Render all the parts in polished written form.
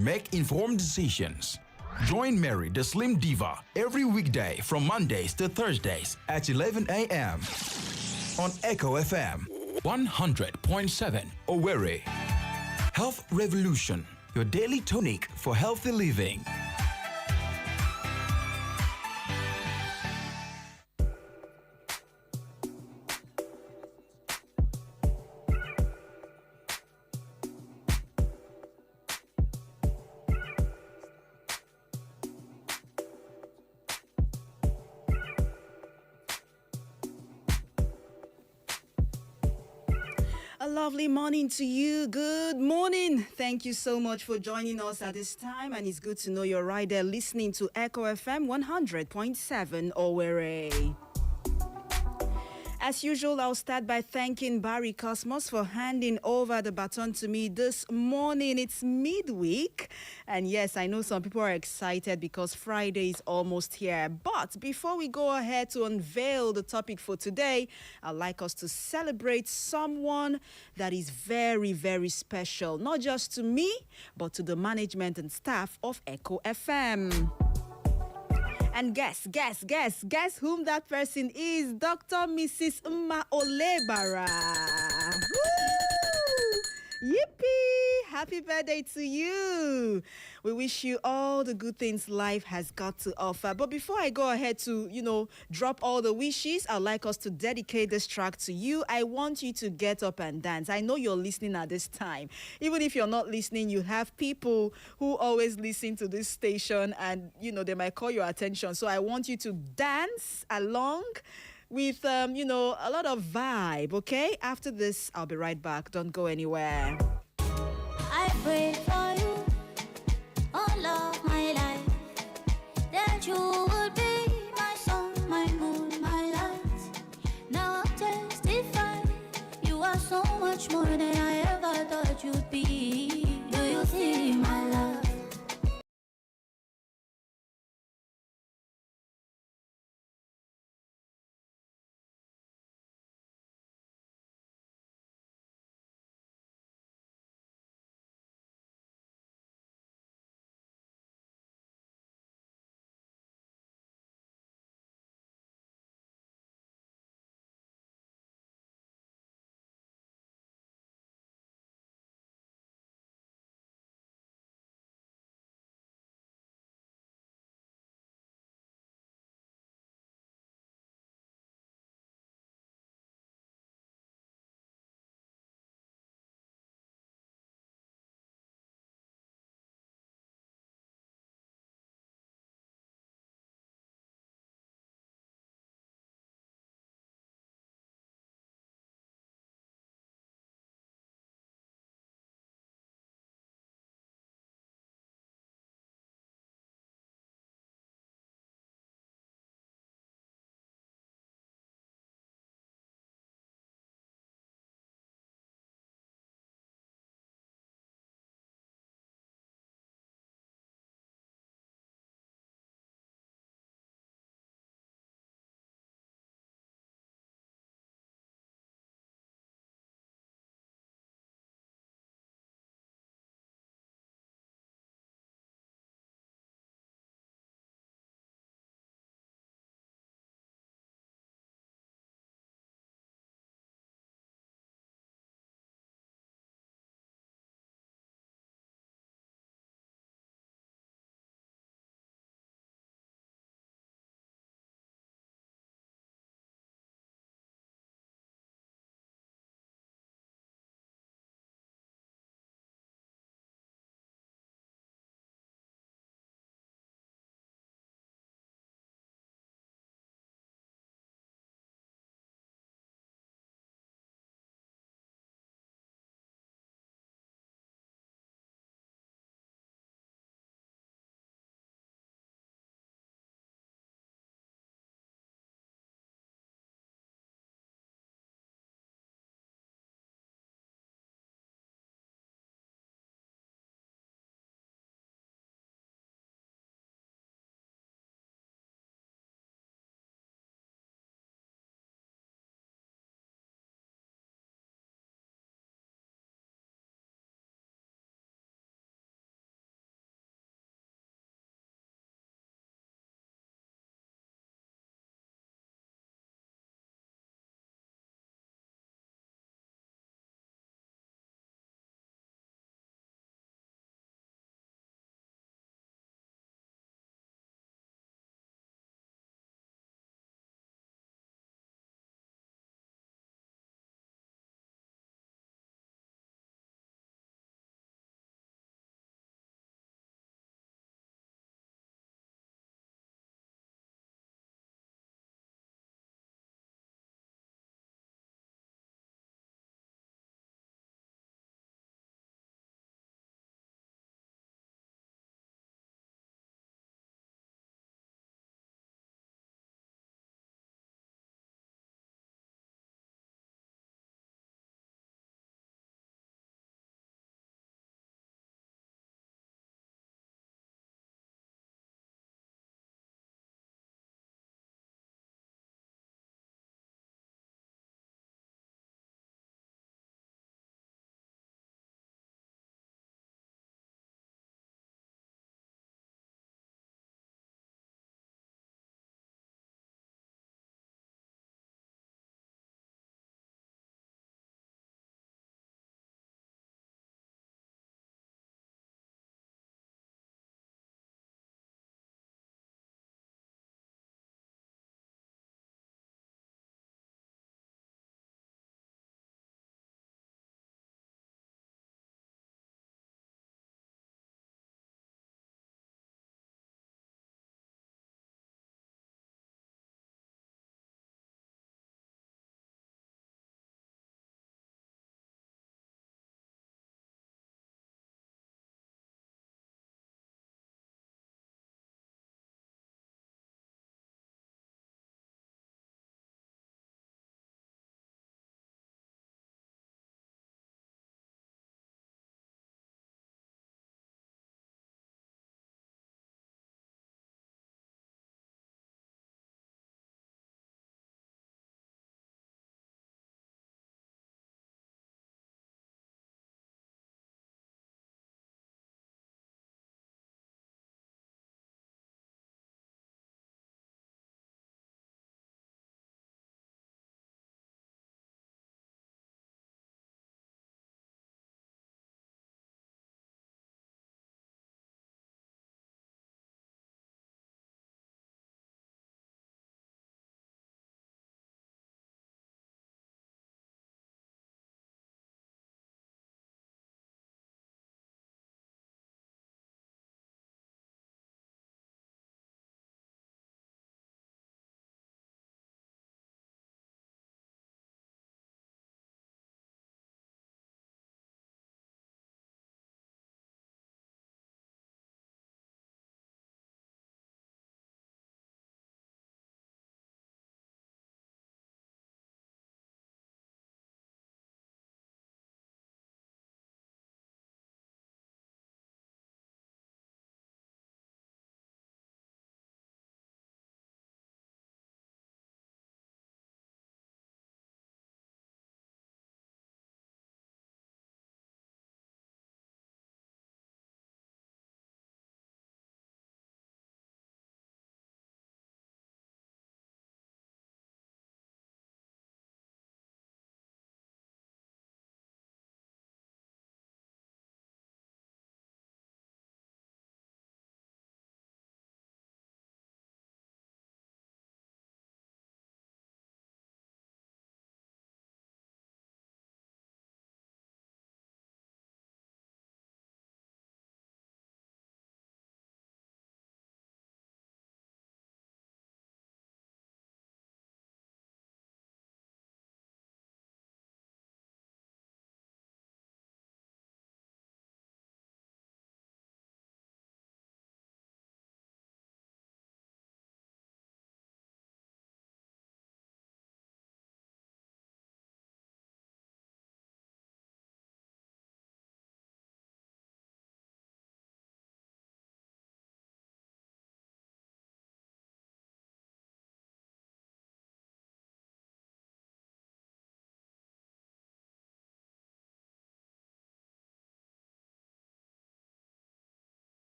make informed decisions. Join Mary the Slim Diva every weekday from Mondays to Thursdays at 11 a.m. on Echo FM 100.7 Owerri. Health Revolution, your daily tonic for healthy living. A lovely morning to you. Good morning. Thank you so much for joining us at this time. And it's good to know you're right there listening to Echo FM 100.7 Owerri. As usual, I'll start by thanking Barry Cosmos for handing over the baton to me this morning. It's midweek. And yes, I know some people are excited because Friday is almost here. But before we go ahead to unveil the topic for today, I'd like us to celebrate someone that is very, very special. Not just to me, but to the management and staff of Echo FM. And guess whom that person is? Dr. Mrs. Mma Olebara. Woo! Yippee! Happy birthday to you. We wish you all the good things life has got to offer. But before I go ahead to, drop all the wishes, I'd like us to dedicate this track to you. I want you to get up and dance. I know you're listening at this time. Even if you're not listening, you have people who always listen to this station and, they might call your attention. So I want you to dance along with, a lot of vibe, okay? After this, I'll be right back. Don't go anywhere. I pray for you all of my life, that you would be my sun, my moon, my light. Now I'll testify, you are so much more than I ever thought you'd be. Do you see my love?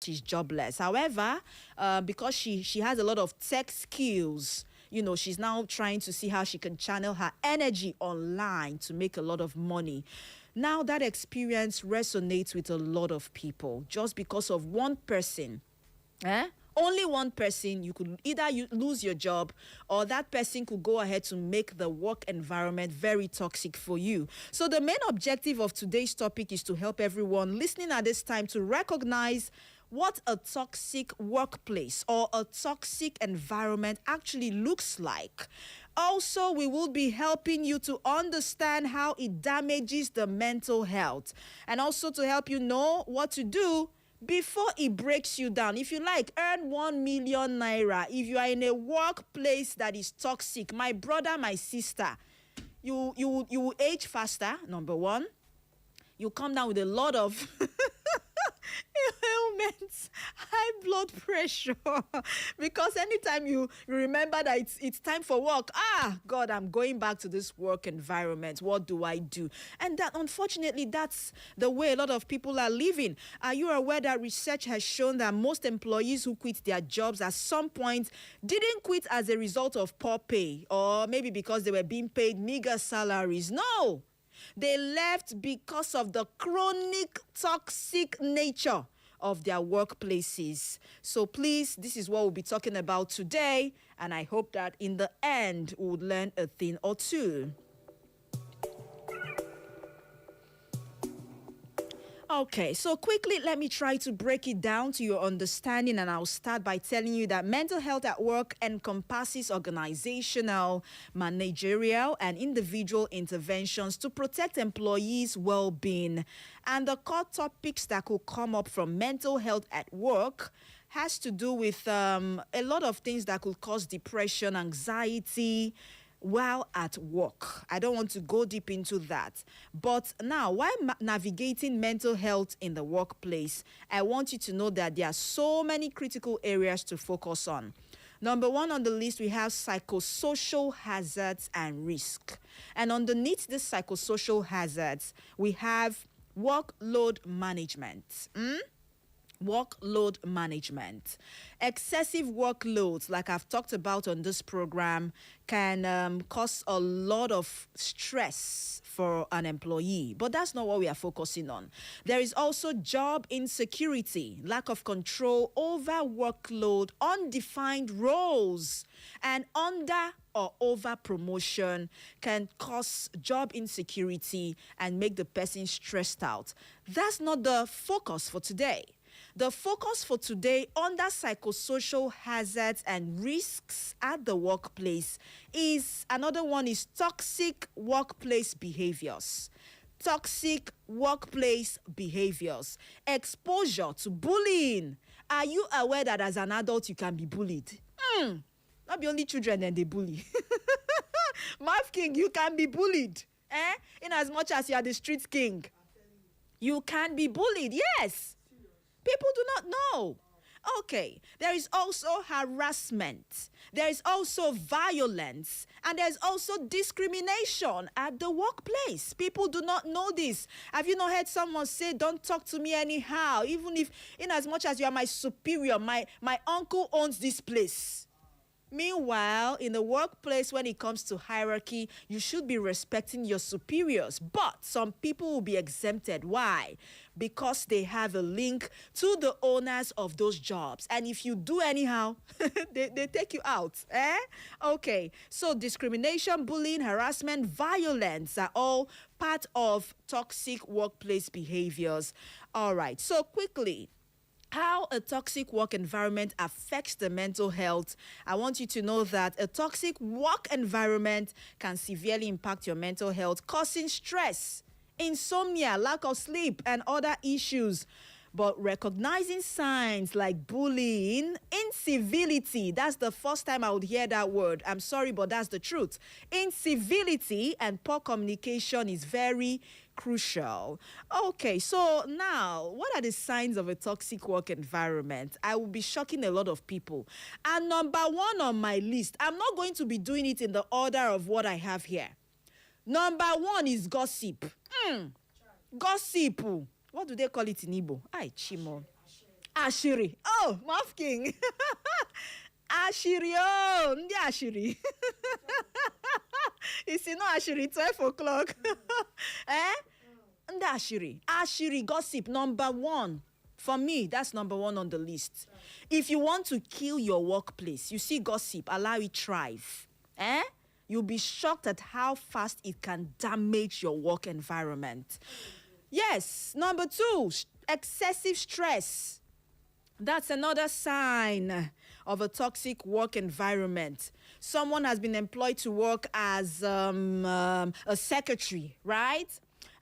she's jobless. However, because she has a lot of tech skills, she's now trying to see how she can channel her energy online to make a lot of money. Now that experience resonates with a lot of people just because of one person. Only one person, you could either lose your job or that person could go ahead to make the work environment very toxic for you. So the main objective of today's topic is to help everyone listening at this time to recognize what a toxic workplace or a toxic environment actually looks like. Also, we will be helping you to understand how it damages the mental health and also to help you know what to do before it breaks you down. If you like, earn 1 million naira. If you are in a workplace that is toxic, my brother, my sister, you will age faster, number one. You come down with a lot of ailments, high blood pressure, because anytime you remember that it's time for work, God, I'm going back to this work environment. What do I do? And that, unfortunately, that's the way a lot of people are living. Are you aware that research has shown that most employees who quit their jobs at some point didn't quit as a result of poor pay or maybe because they were being paid meager salaries? No. They left because of the chronic toxic nature of their workplaces. So please, this is what we'll be talking about today, and I hope that in the end we'll learn a thing or two. Okay, so quickly, let me try to break it down to your understanding, and I'll start by telling you that mental health at work encompasses organizational, managerial, and individual interventions to protect employees' well-being. And the core topics that could come up from mental health at work has to do with a lot of things that could cause depression, anxiety, while at work. I don't want to go deep into that. But now, while navigating mental health in the workplace, I want you to know that there are so many critical areas to focus on. Number one on the list, we have psychosocial hazards and risk. And underneath the psychosocial hazards, we have workload management. Workload management. Excessive workloads, like I've talked about on this program, can cause a lot of stress for an employee, but that's not what we are focusing on. There is also job insecurity, lack of control over workload, undefined roles, and under or over promotion can cause job insecurity and make the person stressed out. That's not the focus for today. The focus for today under psychosocial hazards and risks at the workplace is, another one is toxic workplace behaviors. Toxic workplace behaviors. Exposure to bullying. Are you aware that as an adult you can be bullied? Not be only children and they bully. Marv King, you can be bullied. In as much as you are the street king. You can be bullied, yes. People do not know. Okay, there is also harassment. There is also violence. And there's also discrimination at the workplace. People do not know this. Have you not heard someone say, don't talk to me anyhow, even if, in as much as you are my superior, my uncle owns this place. Meanwhile, in the workplace, when it comes to hierarchy, you should be respecting your superiors. But some people will be exempted. Why? Because they have a link to the owners of those jobs. And if you do anyhow, they take you out. Okay. So discrimination, bullying, harassment, violence are all part of toxic workplace behaviors. All right. So quickly, how a toxic work environment affects the mental health. I want you to know that a toxic work environment can severely impact your mental health, causing stress, insomnia, lack of sleep, and other issues. But recognizing signs like bullying, incivility, that's the first time I would hear that word. I'm sorry, but that's the truth. Incivility and poor communication is very crucial. Okay, so now, what are the signs of a toxic work environment? I will be shocking a lot of people. And number one on my list, I'm not going to be doing it in the order of what I have here. Number one is gossip. Gossip. What do they call it in Igbo? Ay, Chimo. Ashiri. Oh, Mafking. Ashiri. Oh, ndi Ashiri. It's not Ashiri, 12 o'clock. Eh? Ndi Ashiri. Ashiri gossip, number one. For me, that's number one on the list. If you want to kill your workplace, you see gossip, allow it thrive. Eh? You'll be shocked at how fast it can damage your work environment. Yes, number two, excessive stress. That's another sign of a toxic work environment. Someone has been employed to work as a secretary, right?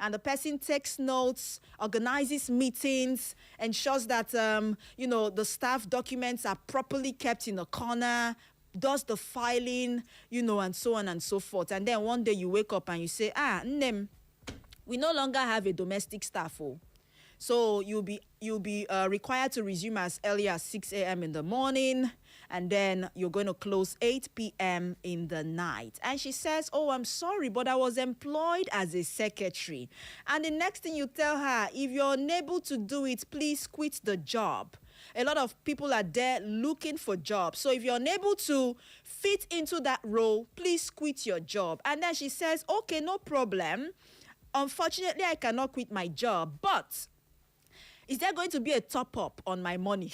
And the person takes notes, organizes meetings, ensures that, the staff documents are properly kept in a corner, does the filing, and so on and so forth. And then one day you wake up and you say, Nnem, we no longer have a domestic staff. Oh. So you'll be required to resume as early as 6 a.m. in the morning, and then you're going to close 8 p.m. in the night. And she says, oh, I'm sorry, but I was employed as a secretary. And the next thing you tell her, if you're unable to do it, please quit the job. A lot of people are there looking for jobs. So if you're unable to fit into that role, please quit your job. And then she says, okay, no problem. Unfortunately, I cannot quit my job, but is there going to be a top-up on my money?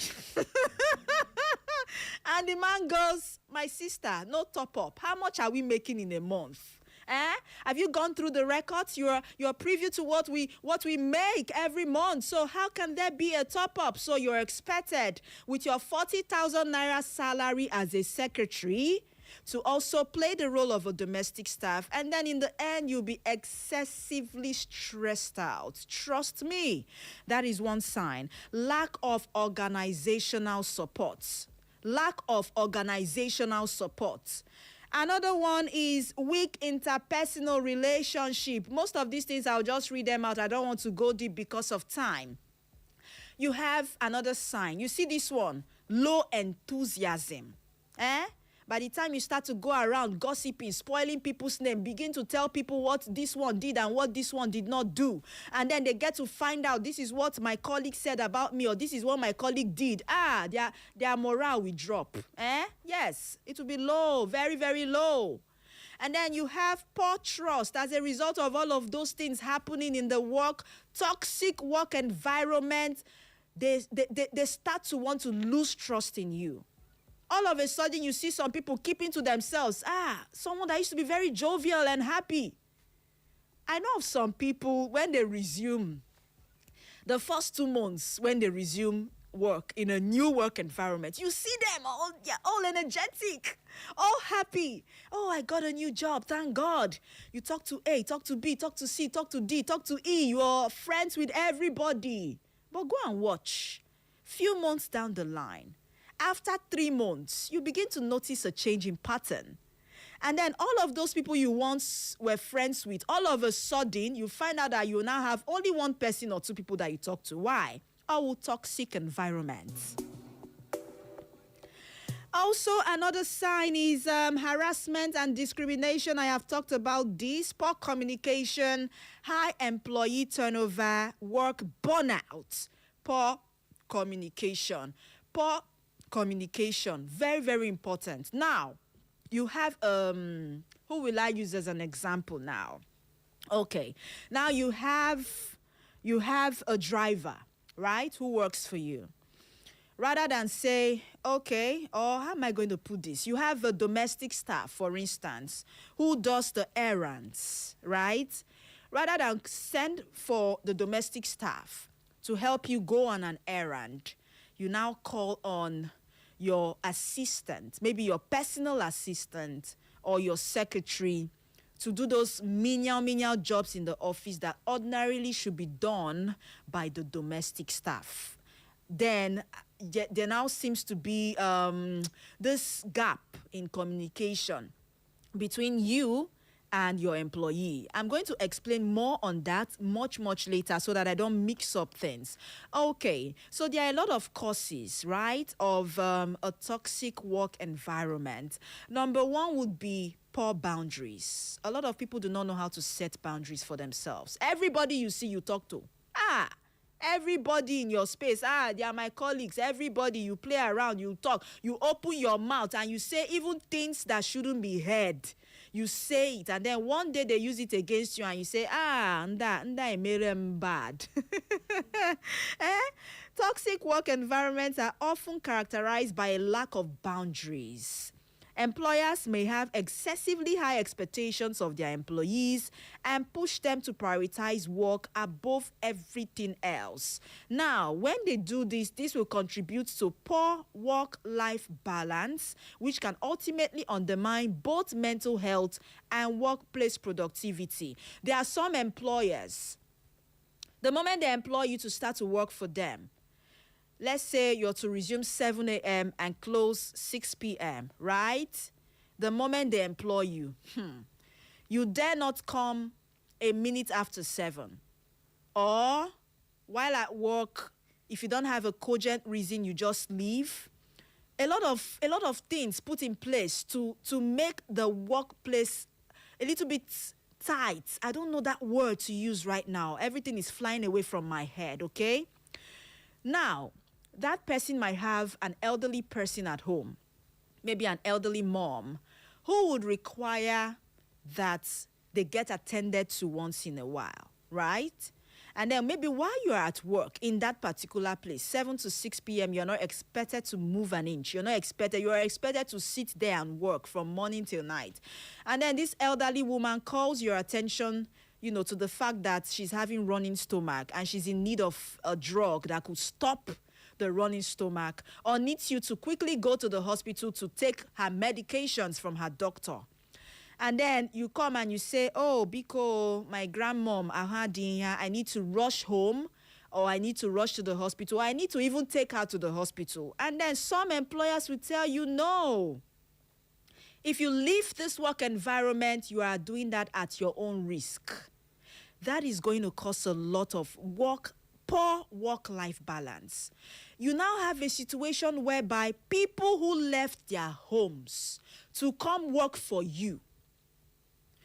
And the man goes, my sister, no top-up. How much are we making in a month? Have you gone through the records? You're privy to what we make every month. So how can there be a top-up? So you're expected with your 40,000 naira salary as a secretary to also play the role of a domestic staff, and then in the end you'll be excessively stressed out. Trust me, that is one sign. Lack of organizational support. Lack of organizational support. Another one is weak interpersonal relationship. Most of these things, I'll just read them out. I don't want to go deep because of time. You have another sign. You see this one, low enthusiasm. By the time you start to go around gossiping, spoiling people's name, begin to tell people what this one did and what this one did not do. And then they get to find out, this is what my colleague said about me, or this is what my colleague did. Their morale will drop. Yes, it will be low, very, very low. And then you have poor trust as a result of all of those things happening in the toxic work environment. They start to want to lose trust in you. All of a sudden, you see some people keeping to themselves. Someone that used to be very jovial and happy. I know of some people, when they resume, the first 2 months, when they resume work in a new work environment, you see them all energetic, all happy. Oh, I got a new job, thank God. You talk to A, talk to B, talk to C, talk to D, talk to E. You are friends with everybody. But go and watch. Few months down the line, after 3 months, you begin to notice a change in pattern. And then all of those people you once were friends with, all of a sudden, you find out that you now have only one person or two people that you talk to. Why? All toxic environments. Also, another sign is harassment and discrimination. I have talked about this. Poor communication, high employee turnover, work burnout. Poor communication. Poor communication, very, very important. Now, you have, who will I use as an example now? Okay, now you have a driver, right, who works for you. Rather than say, okay, or how am I going to put this? You have a domestic staff, for instance, who does the errands, right? Rather than send for the domestic staff to help you go on an errand, you now call on your assistant, maybe your personal assistant or your secretary, to do those menial jobs in the office that ordinarily should be done by the domestic staff. Then there now seems to be this gap in communication between you and your employee. I'm going to explain more on that much later so that I don't mix up things. Okay, so there are a lot of causes, right, of a toxic work environment. Number one would be poor boundaries. A lot of people do not know how to set boundaries for themselves. Everybody you see, you talk to, Everybody in your space, they are my colleagues. Everybody, you play around, you talk, you open your mouth and you say even things that shouldn't be heard. You say it, and then one day they use it against you and you say, nda emerem bad. Toxic work environments are often characterized by a lack of boundaries. Employers may have excessively high expectations of their employees and push them to prioritize work above everything else. Now, when they do this, this will contribute to poor work-life balance, which can ultimately undermine both mental health and workplace productivity. There are some employers, the moment they employ you to start to work for them, let's say you're to resume 7 a.m. and close 6 p.m., right? The moment they employ you, you dare not come a minute after 7. Or while at work, if you don't have a cogent reason, you just leave. A lot of things put in place to make the workplace a little bit tight. I don't know that word to use right now. Everything is flying away from my head, okay? Now, that person might have an elderly person at home, maybe an elderly mom, who would require that they get attended to once in a while, right? And then maybe while you're at work in that particular place, 7 to 6 p.m., you're not expected to move an inch. You are expected to sit there and work from morning till night. And then this elderly woman calls your attention, to the fact that she's having running stomach and she's in need of a drug that could stop the running stomach, or needs you to quickly go to the hospital to take her medications from her doctor. And then you come and you say, oh, Biko, my grandmom, I need to rush home, or I need to rush to the hospital. I need to even take her to the hospital. And then some employers will tell you, no. If you leave this work environment, you are doing that at your own risk. That is going to cause a lot of poor work-life balance. You now have a situation whereby people who left their homes to come work for you,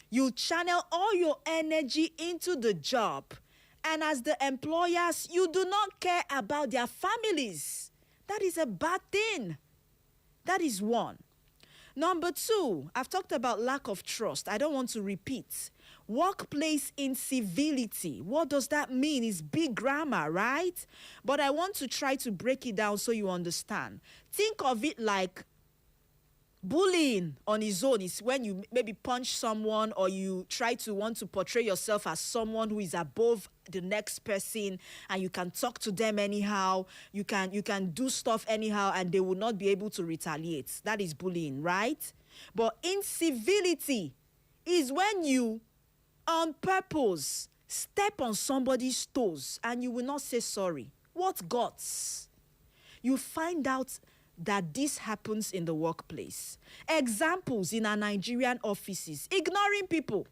you channel all your energy into the job, and as the employers, you do not care about their families. That is a bad thing. That is one. Number two, I've talked about lack of trust. I don't want to repeat. Workplace incivility. What does that mean? It's big grammar, right? But I want to try to break it down so you understand. Think of it like bullying on its own is when you maybe punch someone, or you try to want to portray yourself as someone who is above the next person, and you can talk to them anyhow, you can do stuff anyhow, and they will not be able to retaliate. That is bullying, right? But incivility is when you on purpose step on somebody's toes and you will not say sorry. What guts? You find out that this happens in the workplace. Examples in our Nigerian offices: ignoring people.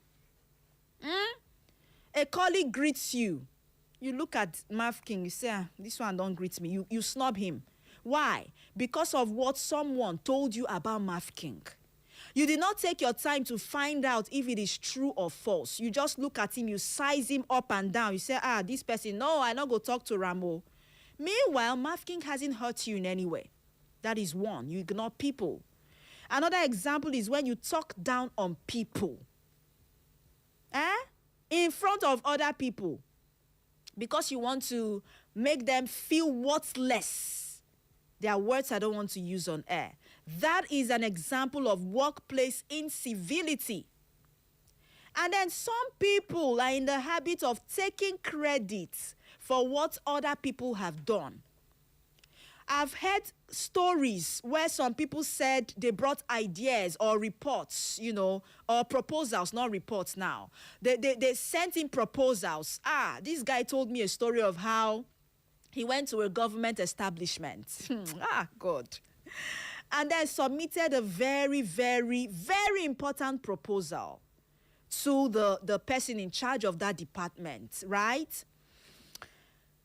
A colleague greets you. You look at Marv King, you say, this one don't greet me. You snub him. Why? Because of what someone told you about Marv King. You did not take your time to find out if it is true or false. You just look at him, you size him up and down. You say, this person, no, I not go talk to Rambo. Meanwhile, Marv King hasn't hurt you in any way. That is one. You ignore people. Another example is when you talk down on people. In front of other people. Because you want to make them feel worthless. There are words I don't want to use on air. That is an example of workplace incivility. And then some people are in the habit of taking credit for what other people have done. I've heard stories where some people said they brought ideas or reports, or proposals, not reports now. They sent in proposals. This guy told me a story of how he went to a government establishment. God. And then submitted a very, very, very important proposal to the person in charge of that department, right?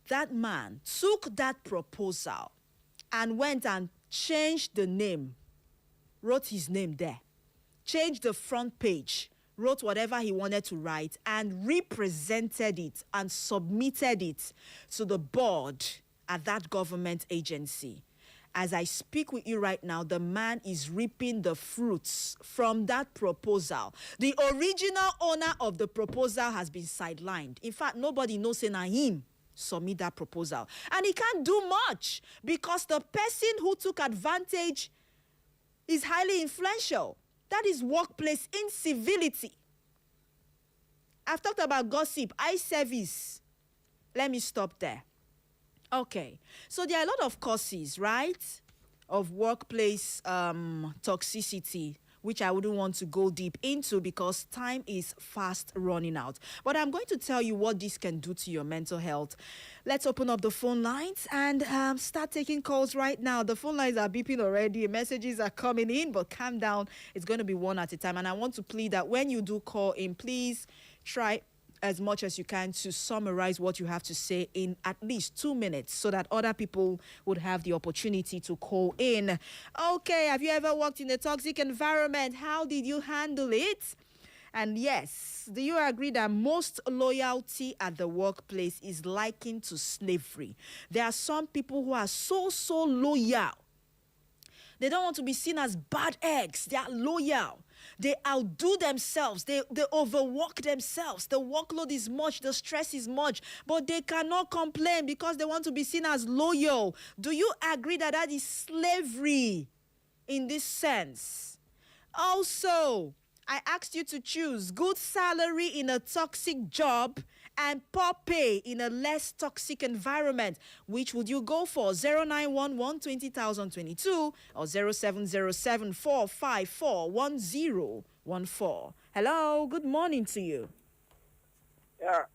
That man took that proposal and went and changed the name, wrote his name there, changed the front page, wrote whatever he wanted to write, and represented it and submitted it to the board at that government agency. As I speak with you right now, the man is reaping the fruits from that proposal. The original owner of the proposal has been sidelined. In fact, nobody knows him submit that proposal. And he can't do much because the person who took advantage is highly influential. That is workplace incivility. I've talked about gossip, eye service. Let me stop there. Okay, so there are a lot of causes, right, of workplace toxicity, which I wouldn't want to go deep into because time is fast running out. But I'm going to tell you what this can do to your mental health. Let's open up the phone lines and start taking calls right now. The phone lines are beeping already. Messages are coming in, but calm down. It's going to be one at a time. And I want to plead that when you do call in, please try as much as you can to summarize what you have to say in at least 2 minutes so that other people would have the opportunity to call in. Okay, have you ever worked in a toxic environment? How did you handle it? And yes, do you agree that most loyalty at the workplace is likened to slavery? There are some people who are so loyal. They don't want to be seen as bad eggs. They are loyal. They outdo themselves. They overwork themselves. The workload is much. The stress is much. But they cannot complain because they want to be seen as loyal. Do you agree that that is slavery in this sense? Also, I asked you to choose good salary in a toxic job and poor pay in a less toxic environment. Which would you go for? 0911 20022 or 0707 454 1014. Hello, good morning to you. Yeah.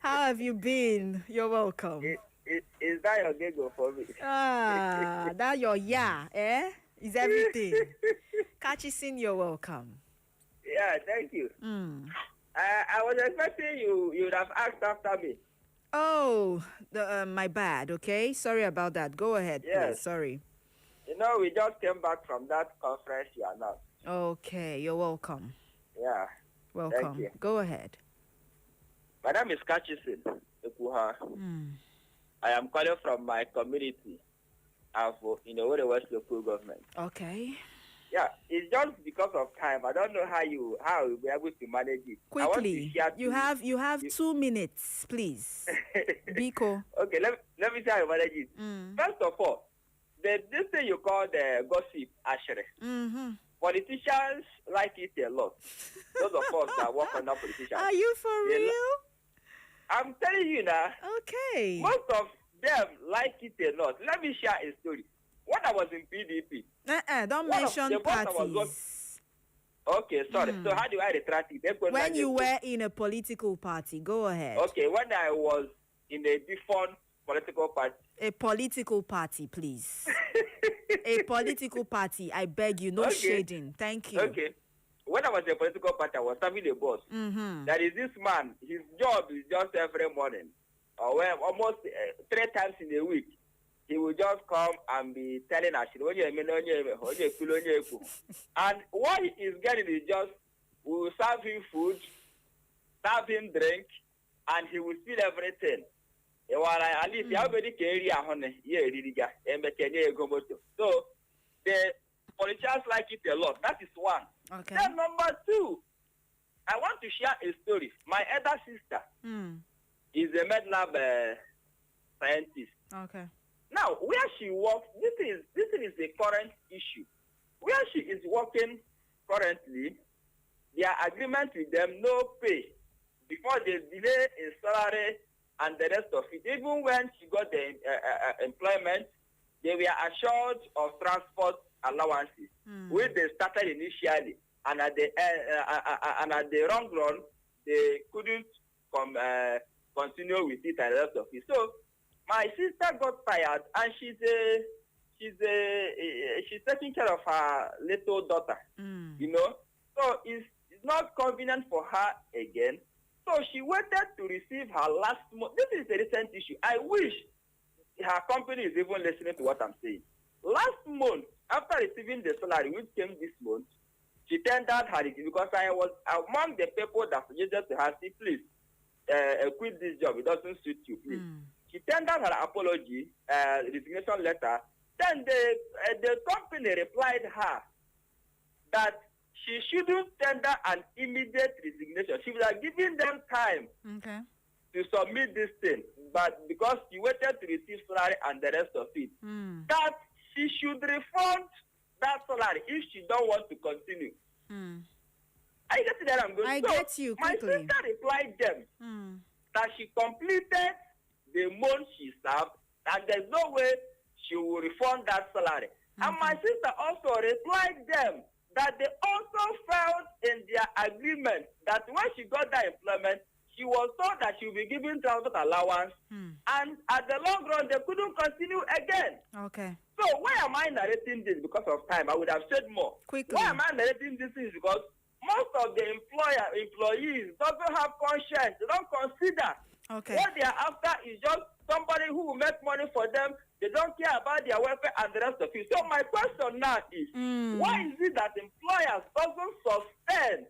How have you been? You're welcome. Is that your giggle for me? That your eh? Is everything. Catchison, you're welcome. Yeah, thank you. I was expecting you would have asked after me. Oh, my bad, okay? Sorry about that. Go ahead, Yes. please. Sorry. You know, we just came back from that conference you announced. Okay, you're welcome. Yeah. Welcome. Thank you. Go ahead. My name is Kachison Ekuha. I am calling from my community in the West local government. Okay. Yeah, it's just because of time. I don't know how you'll be able to manage it. Quickly. You have 2 minutes, please. Biko. Okay, let me see how you manage it. First of all, this thing you call the gossip, actually. Politicians like it a lot. Those of us that work under politicians. Are you for real? I'm telling you now. Okay. Most of them like it a lot. Let me share a story. When I was in PDP. Don't mention parties. Okay, sorry. So how do I retract it? When you were in a political party, go ahead. Okay, when I was in a different political party. A political party, please. A political party. I beg you, no shading. Thank you. Okay. When I was in a political party, I was serving a boss. There is this man. His job is just every morning, or almost 3 times in a week. He will just come and be telling us, and what he is getting is just, we will serve him food, serve him drink, and he will spill everything. At least so the politicians like it a lot. That is one. Okay. Then number 2, I want to share a story. My elder sister is a med lab scientist. Okay. Now, where she works, this is a current issue. Where she is working currently, their agreement with them, no pay. Before they delay in salary and the rest of it. Even when she got the employment, they were assured of transport allowances, which they started initially. And at the long run, they couldn't continue with it and the rest of it. So, my sister got tired, and she's taking care of her little daughter, you know. So it's not convenient for her again. So she waited to receive her last month. This is a recent issue. I wish her company is even listening to what I'm saying. Last month, after receiving the salary, which came this month, she she tendered her because I was among the people that suggested to her, see, please quit this job. It doesn't suit you, please. She tendered her apology, resignation letter. Then the company replied her that she shouldn't tender an immediate resignation. She would have given them time to submit this thing, but because she waited to receive salary and the rest of it, that she should refund that salary if she don't want to continue. I get that I'm going. I get you quickly. My sister replied them that she completed the month she served, and there's no way she will refund that salary. And my sister also replied them that they also felt in their agreement that when she got that employment, she was told that she will be given transport allowance, and at the long run, they couldn't continue again. Okay. So why am I narrating this? Because of time, I would have said more. Quickly. Why am I narrating this? Is because most of the employees doesn't have conscience. They don't consider. Okay. What they are after is just somebody who will make money for them. They don't care about their welfare and the rest of it. So my question now is, why is it that employers doesn't suspend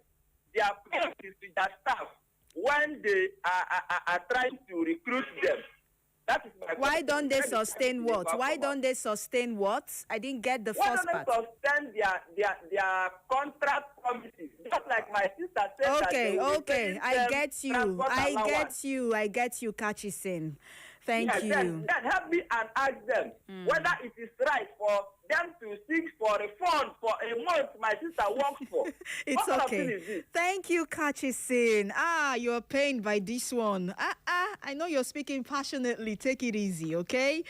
their penalties to their staff when they are trying to recruit them? That is my question. Why don't they sustain what? Why don't they sustain what? I didn't get the first part. Why don't they sustain their contract promises? Just like my sister said. Okay. I get you. I get you, Kachisin. Thank you. Then help me and ask them whether it is right for them to seek for refund for a month my sister works for. It's okay. Thank you, Kachisin. You're pained by this one. I know you're speaking passionately. Take it easy, okay?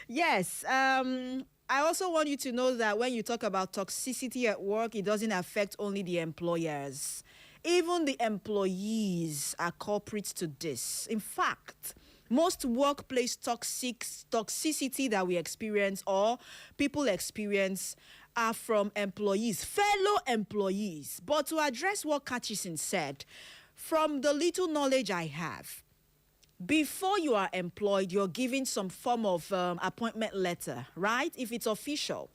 Yes. I also want you to know that when you talk about toxicity at work, it doesn't affect only the employers. Even the employees are culprits to this. In fact, most workplace toxicity that we experience or people experience are from employees, fellow employees. But to address what Kachisin said, from the little knowledge I have, before you are employed, you're given some form of appointment letter, right? If it's official.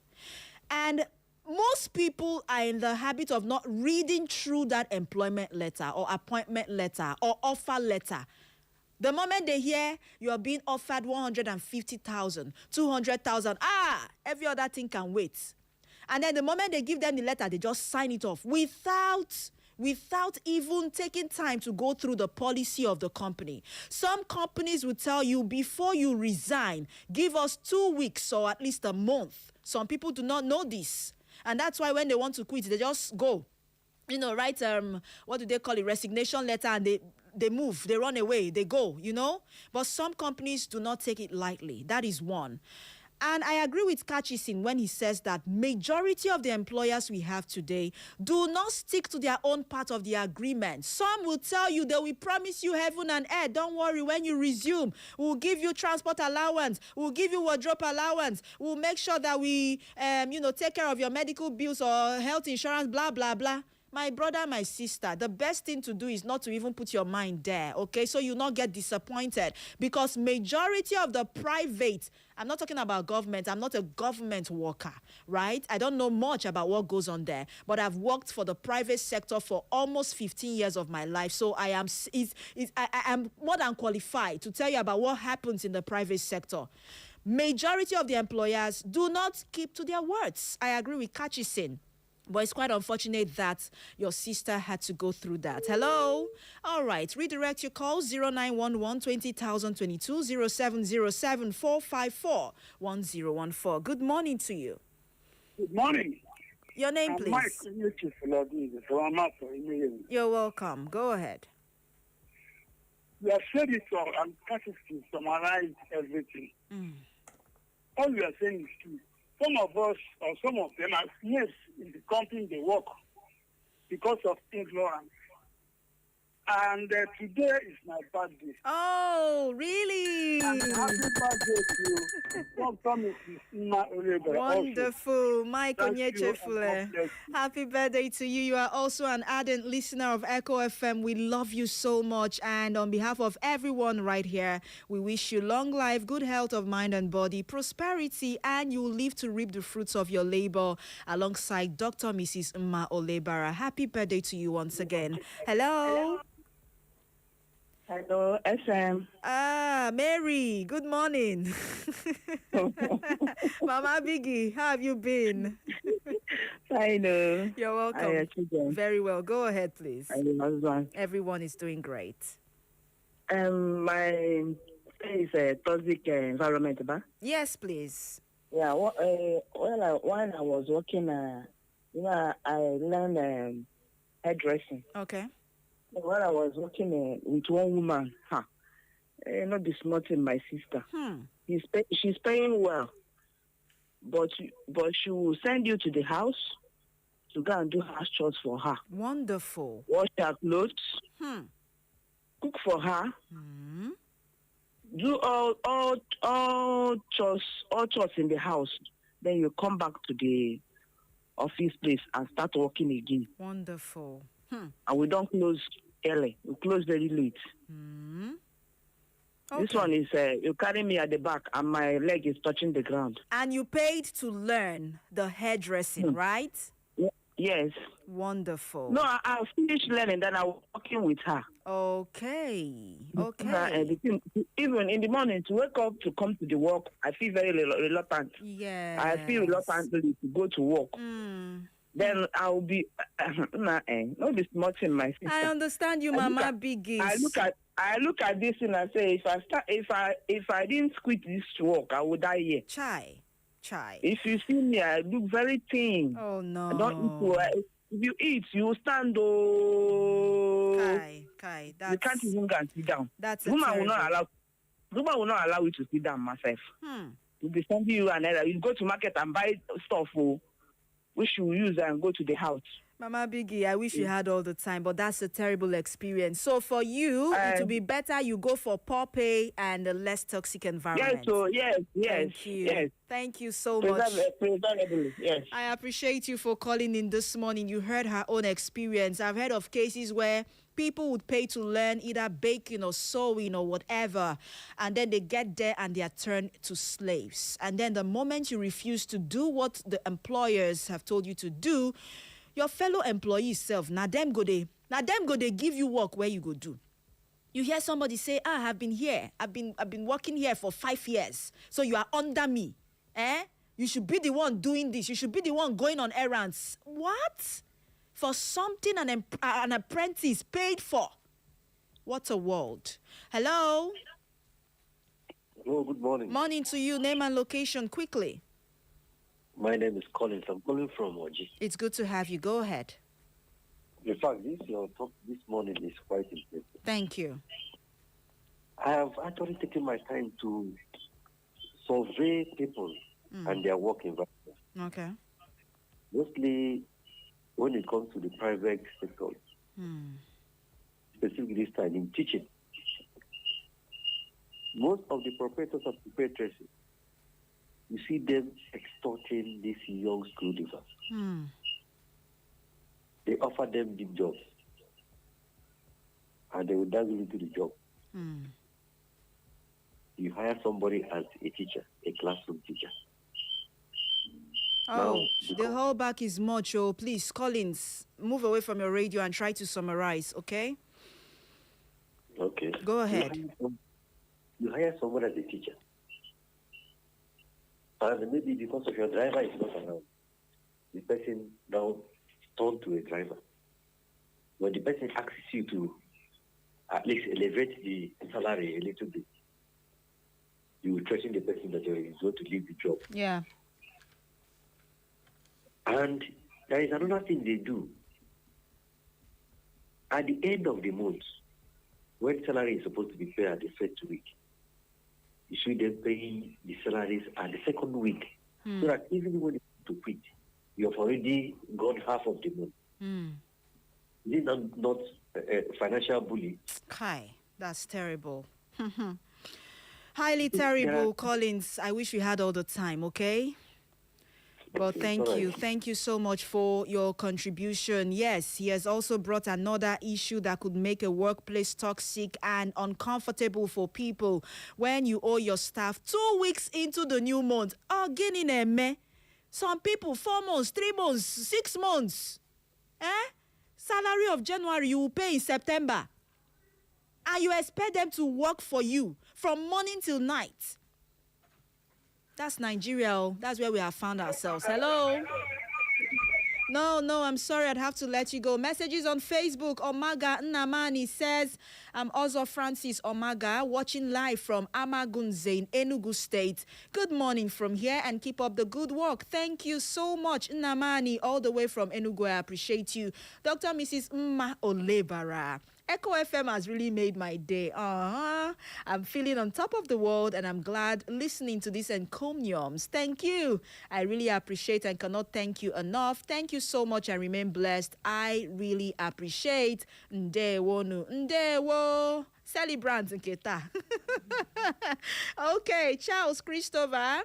And most people are in the habit of not reading through that employment letter or appointment letter or offer letter. The moment they hear you are being offered 150,000, 200,000, every other thing can wait. And then the moment they give them the letter, they just sign it off without even taking time to go through the policy of the company. Some companies will tell you before you resign, give us 2 weeks or at least a month. Some people do not know this. And that's why when they want to quit, they just go. Write, what do they call it, resignation letter, and they move, they run away, they go, But some companies do not take it lightly. That is one. And I agree with Kachisin when he says that majority of the employers we have today do not stick to their own part of the agreement. Some will tell you they will promise you heaven and earth. Don't worry, when you resume, we'll give you transport allowance, we'll give you wardrobe allowance, we'll make sure that we, take care of your medical bills or health insurance, blah, blah, blah. My brother, my sister, the best thing to do is not to even put your mind there, okay? So you not get disappointed, because majority of the private, I'm not talking about government, I'm not a government worker, right? I don't know much about what goes on there, but I've worked for the private sector for almost 15 years of my life, so I am more than qualified to tell you about what happens in the private sector. Majority of the employers do not keep to their words. I agree with Kachisin. But it's quite unfortunate that your sister had to go through that. Hello? All right. Redirect your call 0911 20022 0707 454 1014. Good morning to you. Good morning. Your name, please. You're welcome. Go ahead. You have said it all, and that is to summarize everything. All you are saying is true. Some of us, or some of them, are snails in the company they work because of ignorance. And today is my birthday. Oh, really? And happy birthday to Dr. Mrs. Nma Olebere. Wonderful. Michael Thank you, and God Nyechefule. bless you. Happy birthday to you. You are also an ardent listener of Echo FM. We love you so much. And on behalf of everyone right here, we wish you long life, good health of mind and body, prosperity, and you will live to reap the fruits of your labor alongside Dr. Mrs. Nma Olebere. Happy birthday to you once again. Hello. Hello, SM. Mary, good morning. Mama Biggie, how have you been? I know. You're welcome. Very well. Go ahead, please. Everyone is doing great. My name is Toxic Environment, ba? Yes, please. Yeah, when I was working, I learned hairdressing. Okay. When I was working with one woman, not this much in my sister. She's paying well, but she will send you to the house to go and do house chores for her. Wonderful. Wash her clothes, cook for her, do all chores in the house. Then you come back to the office place and start working again. Wonderful. And we don't close early. We close very late. Okay. This one is, you carry me at the back and my leg is touching the ground. And you paid to learn the hairdressing, right? Yes. Wonderful. No, I finished learning, then I was working with her. Okay. Even in the morning, to wake up to come to the work, I feel very reluctant. Yeah. I feel reluctant to go to work. Then I'll be not this much in my sister. I understand you, Mama Biggie. I look at this and I say, if I didn't quit this work, I would die here. Chai. If you see me, I look very thin. Oh no. I don't eat well. If you eat, you stand. Kai. You can't even go and sit down. That's Woman will not allow you to sit down, myself. You'll be sending you another. You go to market and buy stuff which you use and go to the house. Mama Biggie, I wish you had all the time, but that's a terrible experience. So for you, it would be better you go for poor pay and a less toxic environment. Yes. Thank you. Yes. Thank you so much. Yes. I appreciate you for calling in this morning. You heard her own experience. I've heard of cases where people would pay to learn either baking or sewing or whatever, and then they get there and they are turned to slaves. And then the moment you refuse to do what the employers have told you to do, your fellow employees self, now them go they give you work where you go do. You hear somebody say, I've been here. I've been working here for 5 years. So you are under me. You should be the one doing this. You should be the one going on errands. What? For something an apprentice paid for. What a world. Hello? Hello, good morning. Morning to you. Name and location quickly. My name is Collins. I'm calling from Oji. It's good to have you. Go ahead. In fact, your talk this morning is quite interesting. Thank you. I have actually taken my time to survey people and their work environment. Okay. Mostly when it comes to the private sector, specifically this time in teaching. Most of the proprietors of preparators, you see them extorting these young school leavers. They offer them big jobs, and they will dangle into the job. You hire somebody as a teacher, a classroom teacher. Oh, the whole back is much. Oh, please, Collins, move away from your radio and try to summarize, okay? Okay. Go ahead. You hire someone as a teacher. And maybe because of your driver is not around, the person now turned to a driver. When the person asks you to at least elevate the salary a little bit, you will threaten the person that you are going to leave the job. Yeah. And there is another thing they do. At the end of the month, when salary is supposed to be paid at the first week, you should then pay the salaries at the second week. So that even when you to quit, you have already gone half of the month. Is it not financial bully. Kai, that's terrible. Highly terrible, Collins. I wish we had all the time, okay? Well, thank you. Thank you so much for your contribution. Yes, he has also brought another issue that could make a workplace toxic and uncomfortable for people when you owe your staff 2 weeks into the new month. Some people 4 months, 3 months, 6 months. Salary of January you will pay in September. And you expect them to work for you from morning till night. That's Nigeria. That's where we have found ourselves. Hello? No, I'm sorry. I'd have to let you go. Messages on Facebook. Omaga Nnamani says, I'm also Francis Omaga, watching live from Amagunze in Enugu State. Good morning from here and keep up the good work. Thank you so much, Nnamani, all the way from Enugu. I appreciate you. Dr. Mrs. Mma Olebara. Echo FM has really made my day. I'm feeling on top of the world and I'm glad listening to these encomiums. Thank you. I really appreciate and cannot thank you enough. Thank you so much and remain blessed. I really appreciate. Ndewo nu. Ndewo. Celebrant nketa. Okay, Charles Christopher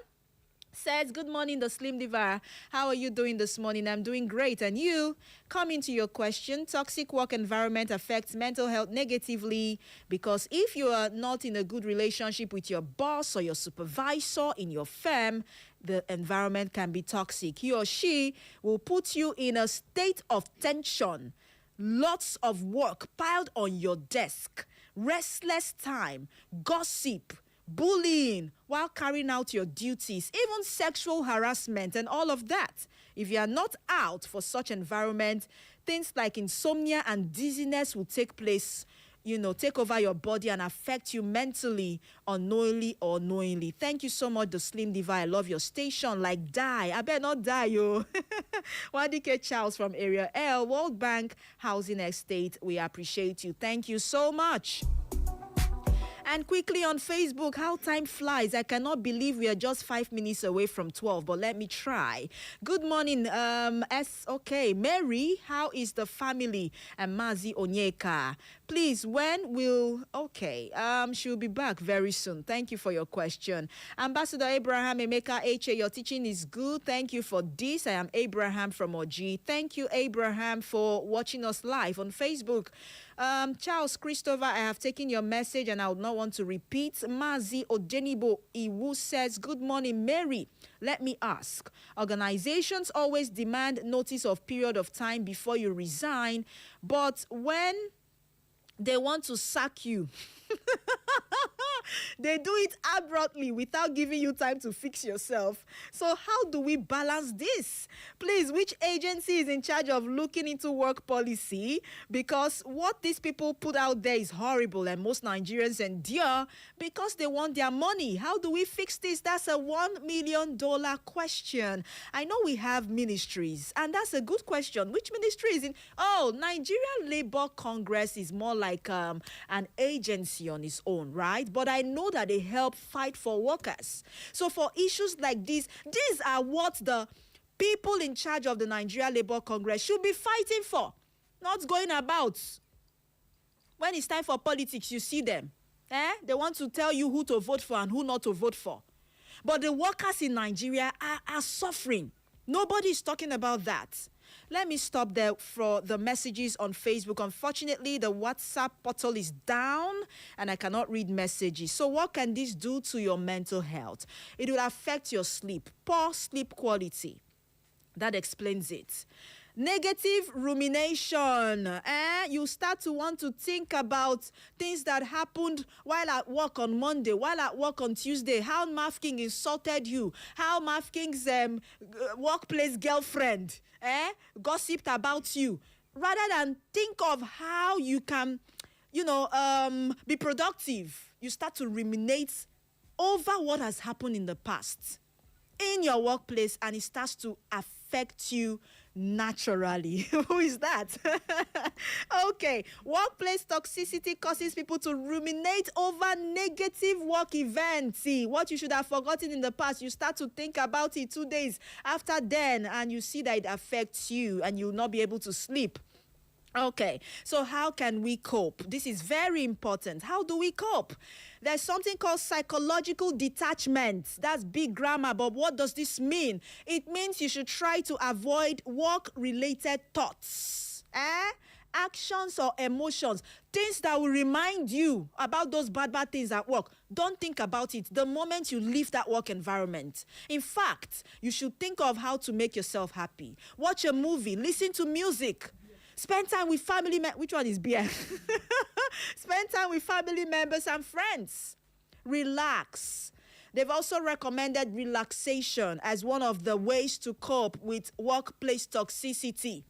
says, good morning, the Slim Diva. How are you doing this morning? I'm doing great. And you? Coming to your question, toxic work environment affects mental health negatively because if you are not in a good relationship with your boss or your supervisor in your firm, the environment can be toxic. He or she will put you in a state of tension, lots of work piled on your desk, restless time, gossip, bullying while carrying out your duties, even sexual harassment and all of that. If you are not out for such environment, things like insomnia and dizziness will take place, take over your body and affect you mentally, unknowingly or knowingly. Thank you so much, the Slim Diva. I love your station. Like, die. I better not die, yo. Wadike Charles from Area L, World Bank Housing Estate. We appreciate you. Thank you so much. And quickly on Facebook, how time flies. I cannot believe we are just 5 minutes away from 12, but let me try. Good morning, okay. Mary, how is the family? And Mazi Onyeka. Please, when will... Okay, she'll be back very soon. Thank you for your question. Ambassador Abraham Emeka Eche, your teaching is good. Thank you for this. I am Abraham from Oji. Thank you, Abraham, for watching us live on Facebook. Charles Christopher, I have taken your message and I would not want to repeat. Mazi Odenibo Iwu says, good morning, Mary. Let me ask. Organizations always demand notice of period of time before you resign, but when they want to sack you, they do it abruptly without giving you time to fix yourself. So how do we balance this? Please, which agency is in charge of looking into work policy? Because what these people put out there is horrible and most Nigerians endure because they want their money. How do we fix this? That's a $1 million question. I know we have ministries and that's a good question. Which ministry is in? Oh, Nigeria Labour Congress is more like an agency on its own, right? But I know that they help fight for workers. So for issues like this, these are what the people in charge of the Nigeria Labour Congress should be fighting for, not going about. When it's time for politics, you see them. They want to tell you who to vote for and who not to vote for. But the workers in Nigeria are suffering. Nobody is talking about that. Let me stop there for the messages on Facebook. Unfortunately, the WhatsApp portal is down and I cannot read messages. So what can this do to your mental health? It will affect your sleep, poor sleep quality. That explains it. Negative rumination. You start to want to think about things that happened while at work on Monday, while at work on Tuesday, how Mafking insulted you, how Mafking's workplace girlfriend gossiped about you, rather than think of how you can, be productive. You start to ruminate over what has happened in the past in your workplace and it starts to affect you naturally. Who is that? Okay. Workplace toxicity causes people to ruminate over negative work events. See, what you should have forgotten in the past, you start to think about it 2 days after then, and you see that it affects you and you'll not be able to sleep. Okay, so how can we cope? This is very important. How do we cope? There's something called psychological detachment. That's big grammar, but what does this mean? It means you should try to avoid work-related thoughts, actions or emotions, things that will remind you about those bad things at work. Don't think about it the moment you leave that work environment. In fact, you should think of how to make yourself happy. Watch a movie, listen to music. Spend time with family members. Which one is beer? Spend time with family members and friends. Relax. They've also recommended relaxation as one of the ways to cope with workplace toxicity.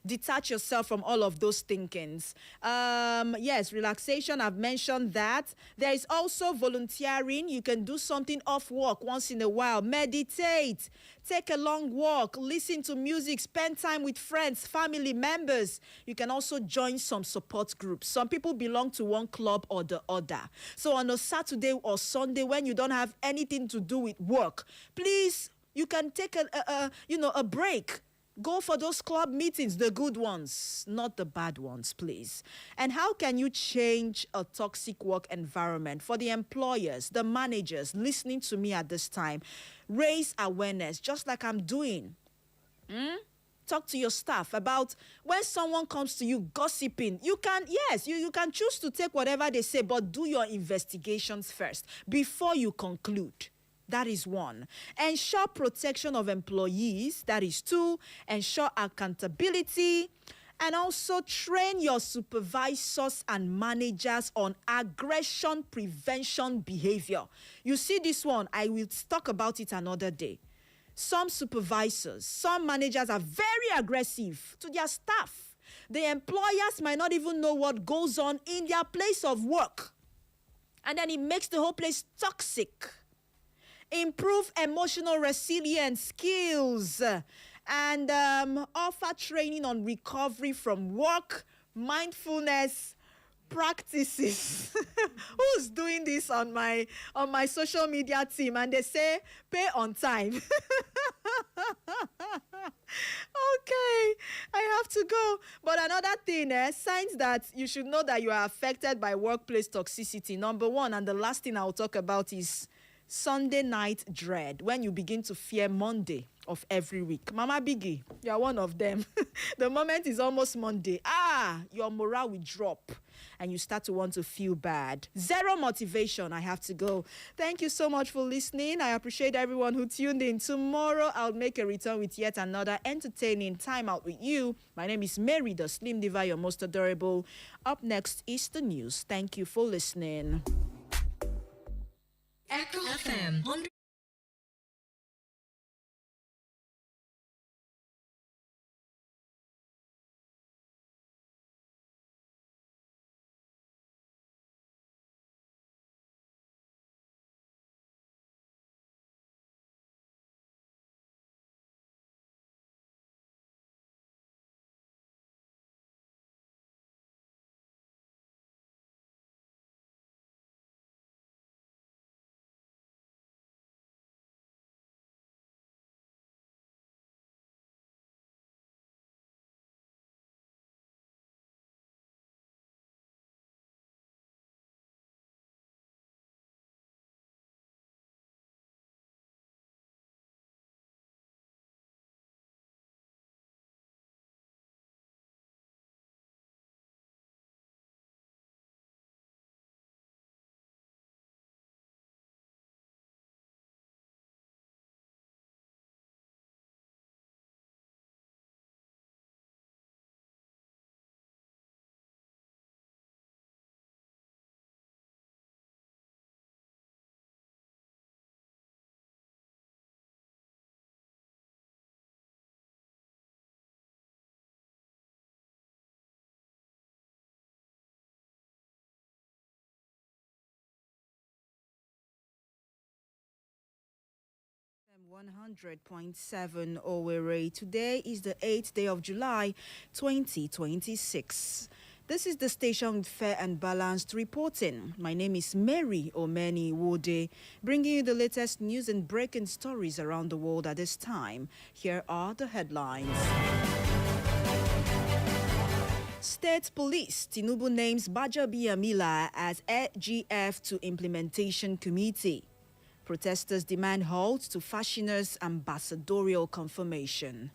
Detach yourself from all of those thinkings. Yes, relaxation, I've mentioned that. There is also volunteering. You can do something off work once in a while. Meditate, take a long walk, listen to music, spend time with friends, family members. You can also join some support groups. Some people belong to one club or the other. So on a Saturday or Sunday when you don't have anything to do with work, please, you can take a break. Go for those club meetings, the good ones, not the bad ones, please. And how can you change a toxic work environment? For the employers, the managers listening to me at this time, raise awareness, just like I'm doing. Talk to your staff about when someone comes to you gossiping. You can choose to take whatever they say, but do your investigations first before you conclude. That is one. Ensure protection of employees. That is two. Ensure accountability. And also train your supervisors and managers on aggression prevention behavior. You see this one, I will talk about it another day. Some supervisors, some managers are very aggressive to their staff. The employers might not even know what goes on in their place of work. And then it makes the whole place toxic. Improve emotional resilience skills and offer training on recovery from work, mindfulness practices. Who's doing this on my social media team? And they say, pay on time. Okay, I have to go. But another thing, signs that you should know that you are affected by workplace toxicity. Number one, and the last thing I'll talk about is Sunday night dread, when you begin to fear Monday of every week. Mama Biggie, you are one of them. The moment is almost Monday. Your morale will drop and you start to want to feel bad. Zero motivation. I have to go. Thank you so much for listening. I appreciate everyone who tuned in. Tomorrow, I'll make a return with yet another entertaining time out with you. My name is Mary, the Slim Diva, your most adorable. Up next is the news. Thank you for listening. Echo FM. FM 100.7 Owerri. Today is the 8th day of July 2026. This is the station with fair and balanced reporting. My name is Mary Omeni Wode, bringing you the latest news and breaking stories around the world at this time. Here are the headlines. State Police, Tinubu names Bajabiamila as AGF to Implementation Committee. Protesters demand halt to Fashioner's ambassadorial confirmation.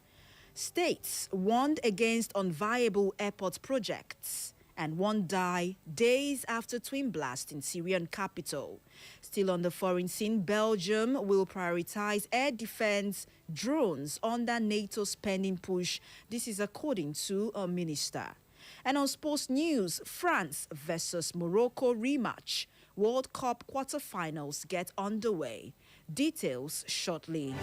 States warned against unviable airport projects, and one died days after twin blast in Syrian capital. Still on the foreign scene, Belgium will prioritize air defense drones under NATO's spending push. This is according to a minister. And on sports news, France versus Morocco rematch. World Cup quarterfinals get underway. Details shortly.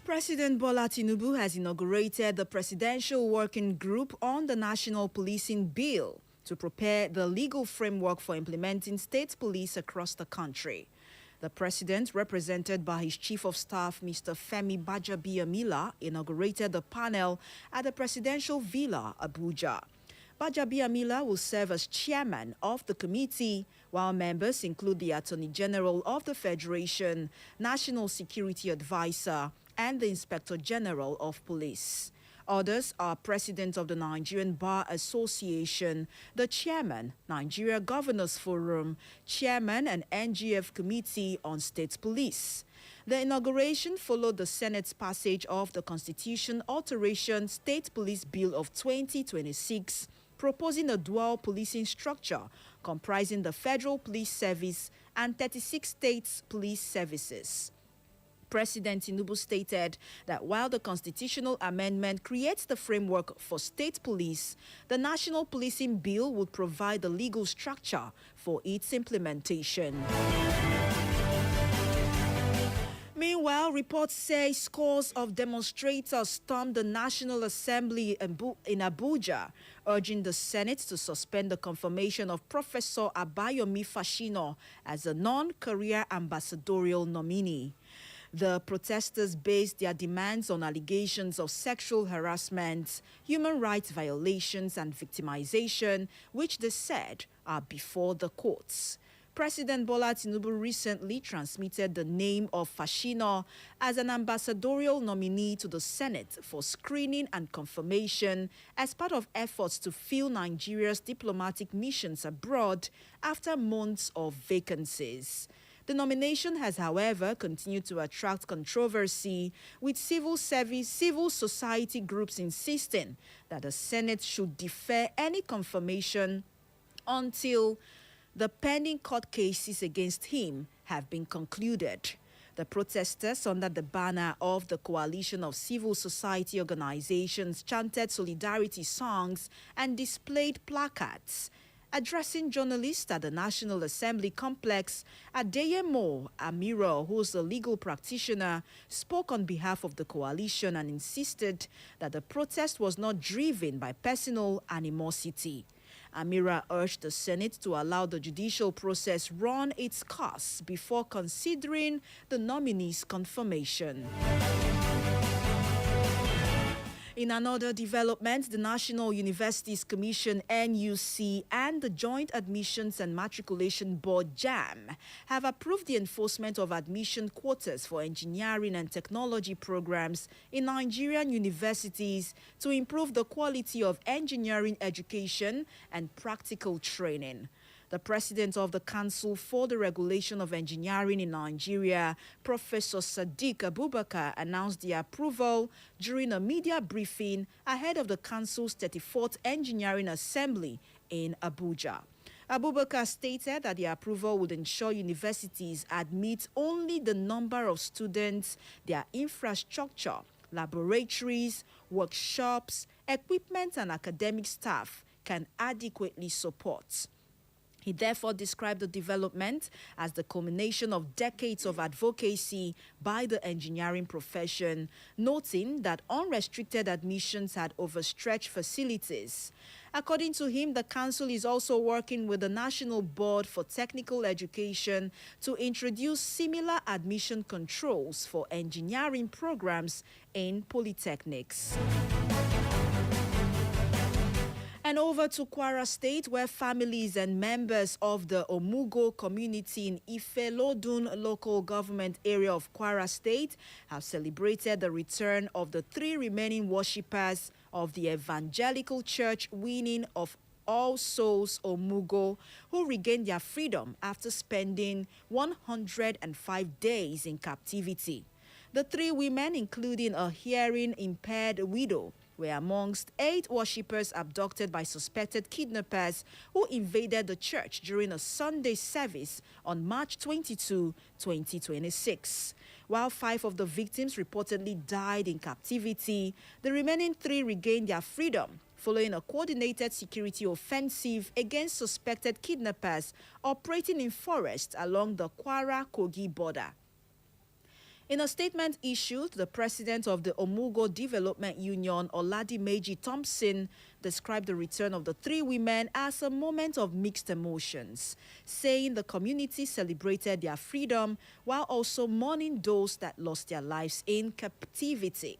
President Bola Tinubu has inaugurated the Presidential Working Group on the National Policing Bill to prepare the legal framework for implementing state police across the country. The president, represented by his chief of staff, Mr. Femi Bajabiamila, inaugurated the panel at the Presidential Villa, Abuja. Bajabiamila will serve as chairman of the committee, while members include the Attorney General of the Federation, National Security Advisor, and the Inspector General of Police. Others are President of the Nigerian Bar Association, the Chairman, Nigeria Governors Forum, Chairman and NGF Committee on State Police. The inauguration followed the Senate's passage of the Constitution Alteration State Police Bill of 2026, proposing a dual policing structure comprising the Federal Police Service and 36 states' police services. President Tinubu stated that while the constitutional amendment creates the framework for state police, the National Policing Bill would provide the legal structure for its implementation. Meanwhile, reports say scores of demonstrators stormed the National Assembly in Abuja, urging the Senate to suspend the confirmation of Professor Abayomi Fashino as a non-career ambassadorial nominee. The protesters based their demands on allegations of sexual harassment, human rights violations, and victimization, which they said are before the courts. President Bola Tinubu recently transmitted the name of Fashino as an ambassadorial nominee to the Senate for screening and confirmation as part of efforts to fill Nigeria's diplomatic missions abroad after months of vacancies. The nomination has, however, continued to attract controversy, with civil society groups insisting that the Senate should defer any confirmation until the pending court cases against him have been concluded. The protesters, under the banner of the Coalition of Civil Society Organizations, chanted solidarity songs and displayed placards. Addressing journalists at the National Assembly complex, Adeyemo Amiro, who is a legal practitioner, spoke on behalf of the coalition and insisted that the protest was not driven by personal animosity. Amira urged the Senate to allow the judicial process run its course before considering the nominee's confirmation. In another development, the National Universities Commission (NUC) and the Joint Admissions and Matriculation Board (JAM) have approved the enforcement of admission quotas for engineering and technology programs in Nigerian universities to improve the quality of engineering education and practical training. The president of the Council for the Regulation of Engineering in Nigeria, Professor Sadiq Abubakar, announced the approval during a media briefing ahead of the Council's 34th Engineering Assembly in Abuja. Abubakar stated that the approval would ensure universities admit only the number of students their infrastructure, laboratories, workshops, equipment, and academic staff can adequately support. He therefore described the development as the culmination of decades of advocacy by the engineering profession, noting that unrestricted admissions had overstretched facilities. According to him, the council is also working with the National Board for Technical Education to introduce similar admission controls for engineering programs in polytechnics. And over to Kwara State, where families and members of the Omugo community in Ifelodun local government area of Kwara State have celebrated the return of the 3 remaining worshippers of the Evangelical Church Winning of All Souls Omugo, who regained their freedom after spending 105 days in captivity. The 3 women, including a hearing-impaired widow, were amongst 8 worshippers abducted by suspected kidnappers who invaded the church during a Sunday service on March 22, 2026. While 5 of the victims reportedly died in captivity, the remaining 3 regained their freedom following a coordinated security offensive against suspected kidnappers operating in forests along the Kwara-Kogi border. In a statement issued, the president of the Omugo Development Union, Oladimeji Thompson, described the return of the 3 women as a moment of mixed emotions, saying the community celebrated their freedom while also mourning those that lost their lives in captivity.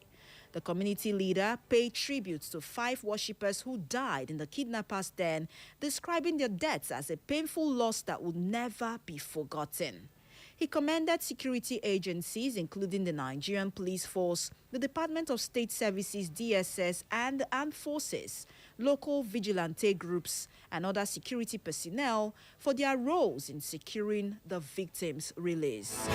The community leader paid tribute to 5 worshippers who died in the kidnappers' den, describing their deaths as a painful loss that would never be forgotten. He commended security agencies, including the Nigerian Police Force, the Department of State Services, DSS, and the Armed Forces, local vigilante groups, and other security personnel for their roles in securing the victims' release.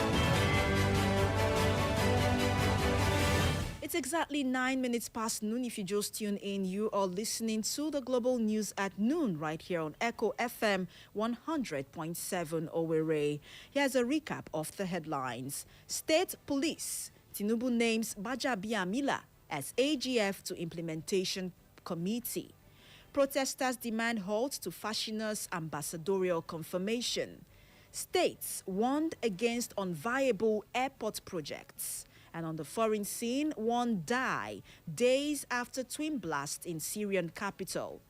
It's exactly 9 minutes past noon. If you just tune in, you are listening to the Global News at noon right here on Echo FM 100.7 Owerri. Here's a recap of the headlines. State Police. Tinubu names Bajabiamila as AGF to Implementation Committee. Protesters demand halt to Fashioner's ambassadorial confirmation. States warned against unviable airport projects. And on the foreign scene, 1 died days after twin blast in Syrian capital.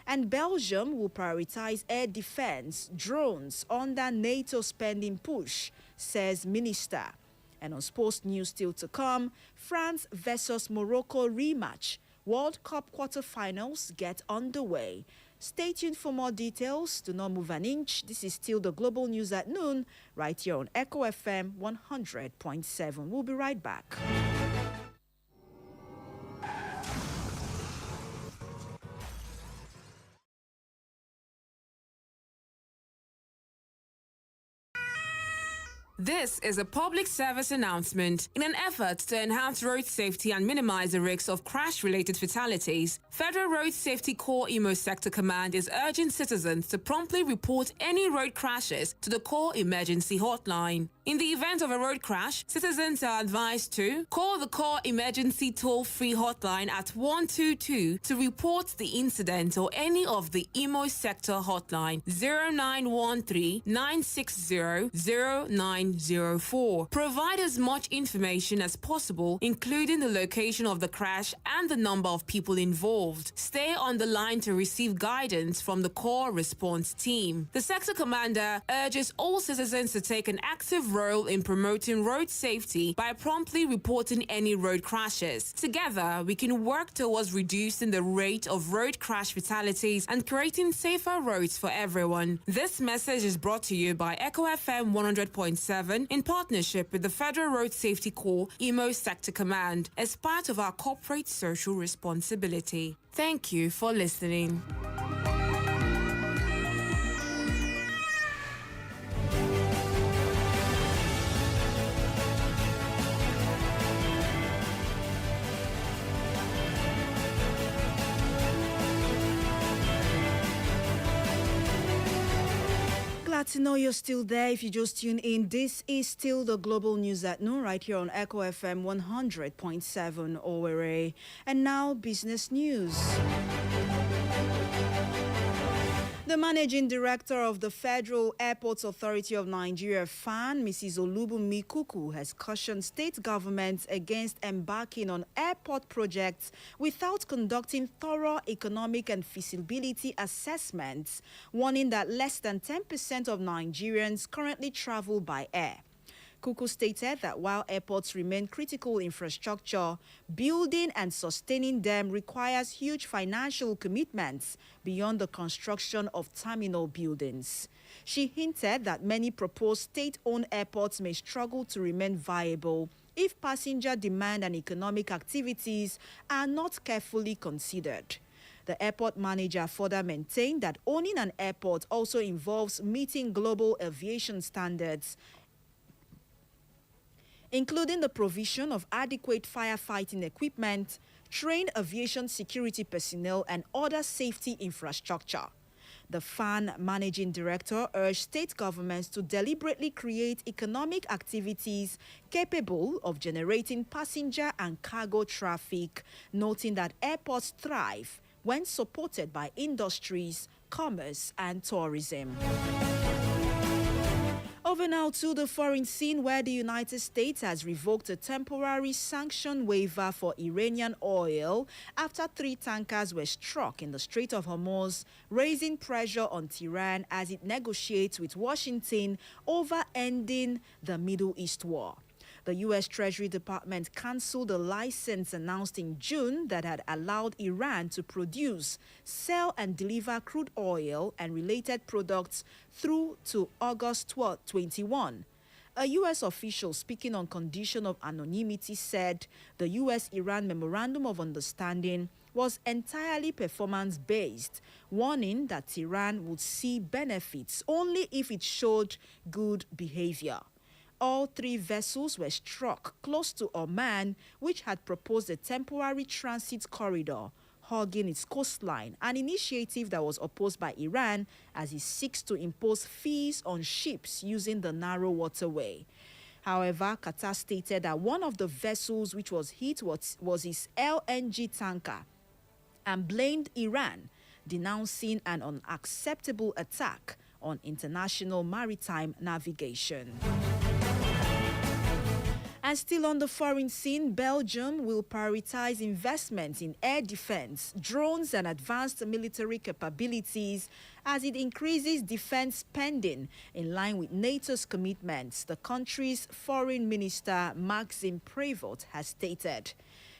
And Belgium will prioritize air defense drones under NATO spending push, says minister. And on sports news still to come, France versus Morocco rematch. World Cup quarterfinals get underway. Stay tuned for more details. Do not move an inch. This is still the Global News at noon, right here on Echo FM 100.7. We'll be right back. This is a public service announcement. In an effort to enhance road safety and minimize the risks of crash-related fatalities, Federal Road Safety Corps Imo Sector Command is urging citizens to promptly report any road crashes to the Corps Emergency Hotline. In the event of a road crash, citizens are advised to call the Corps Emergency Toll-Free Hotline at 122 to report the incident or any of the Imo Sector Hotline 0913 960 0904. Provide as much information as possible, including the location of the crash and the number of people involved. Stay on the line to receive guidance from the Corps Response Team. The Sector Commander urges all citizens to take an active role in promoting road safety by promptly reporting any road crashes. Together, we can work towards reducing the rate of road crash fatalities and creating safer roads for everyone. This message is brought to you by Echo FM 100.7 in partnership with the Federal Road Safety Corps Imo Sector Command as part of our corporate social responsibility. Thank you for listening. Glad to know you're still there. If you just tune in, this is still the Global News at noon right here on Echo FM 100.7 Owerri. And now business news. The managing director of the Federal Airports Authority of Nigeria, FAN, Mrs. Olubunmi Kuku, has cautioned state governments against embarking on airport projects without conducting thorough economic and feasibility assessments, warning that less than 10% of Nigerians currently travel by air. Kuku stated that while airports remain critical infrastructure, building and sustaining them requires huge financial commitments beyond the construction of terminal buildings. She hinted that many proposed state-owned airports may struggle to remain viable if passenger demand and economic activities are not carefully considered. The airport manager further maintained that owning an airport also involves meeting global aviation standards, including the provision of adequate firefighting equipment, trained aviation security personnel, and other safety infrastructure. The FAN managing director urged state governments to deliberately create economic activities capable of generating passenger and cargo traffic, noting that airports thrive when supported by industries, commerce, and tourism. Over now to the foreign scene, where the United States has revoked a temporary sanction waiver for Iranian oil after 3 tankers were struck in the Strait of Hormuz, raising pressure on Tehran as it negotiates with Washington over ending the Middle East war. The U.S. Treasury Department canceled a license announced in June that had allowed Iran to produce, sell, and deliver crude oil and related products through to August 21. A U.S. official speaking on condition of anonymity said the U.S.-Iran Memorandum of Understanding was entirely performance-based, warning that Tehran would see benefits only if it showed good behavior. All 3 vessels were struck close to Oman, which had proposed a temporary transit corridor hugging its coastline, an initiative that was opposed by Iran as it seeks to impose fees on ships using the narrow waterway. However, Qatar stated that one of the vessels which was hit was its LNG tanker and blamed Iran, denouncing an unacceptable attack on international maritime navigation. And still on the foreign scene, Belgium will prioritize investments in air defense, drones, and advanced military capabilities as it increases defense spending in line with NATO's commitments, the country's foreign minister, Maxime Prévost, has stated.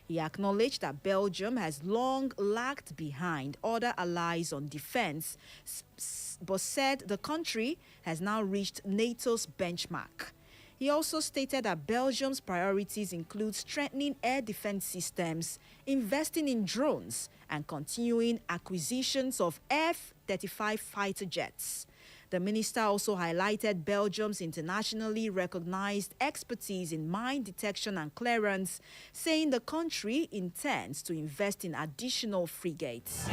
He acknowledged that Belgium has long lagged behind other allies on defense, but said the country has now reached NATO's benchmark. He also stated that Belgium's priorities include strengthening air defense systems, investing in drones, and continuing acquisitions of F-35 fighter jets. The minister also highlighted Belgium's internationally recognized expertise in mine detection and clearance, saying the country intends to invest in additional frigates.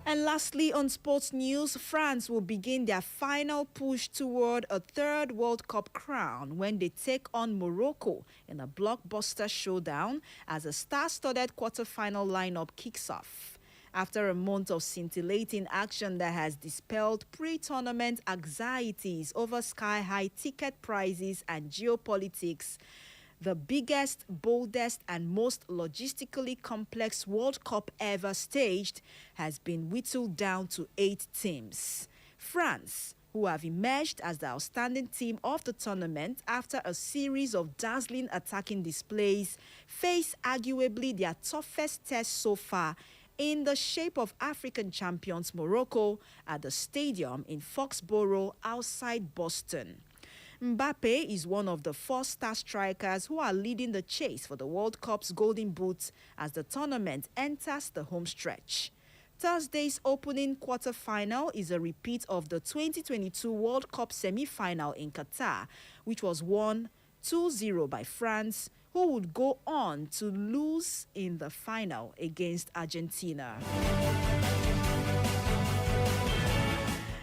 And lastly, on sports news, France will begin their final push toward a 3rd World Cup crown when they take on Morocco in a blockbuster showdown as a star-studded quarter-final lineup kicks off. After a month of scintillating action that has dispelled pre-tournament anxieties over sky-high ticket prices and geopolitics, the biggest, boldest, and most logistically complex World Cup ever staged has been whittled down to 8 teams. France, who have emerged as the outstanding team of the tournament after a series of dazzling attacking displays, face arguably their toughest test so far in the shape of African champions Morocco at the stadium in Foxborough outside Boston. Mbappe is one of the 4 star strikers who are leading the chase for the World Cup's Golden Boot as the tournament enters the home stretch. Thursday's opening quarter-final is a repeat of the 2022 World Cup semi-final in Qatar, which was won 2-0 by France, who would go on to lose in the final against Argentina.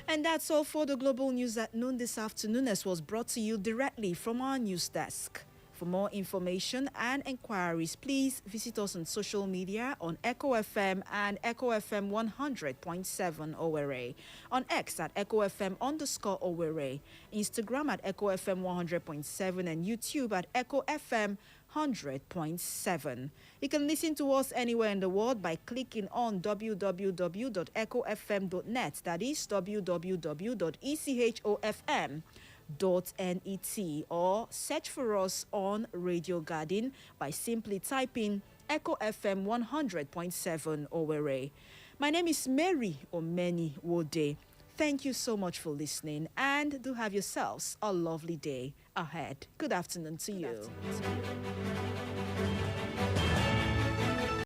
And that's all for the Global News at noon this afternoon, as was brought to you directly from our news desk. For more information and inquiries, please visit us on social media on Echo FM and Echo FM 100.7 Owerri, on X at Echo FM_Owerri, Instagram at Echo FM 100.7, and YouTube at Echo FM 100.7. You can listen to us anywhere in the world by clicking on www.echofm.net. That is www.echofm.net, or search for us on Radio Garden by simply typing Echo FM 100.7 Owerri. My name is Mary Omeni Wode. Thank you so much for listening, and do have yourselves a lovely day ahead. Good afternoon to you.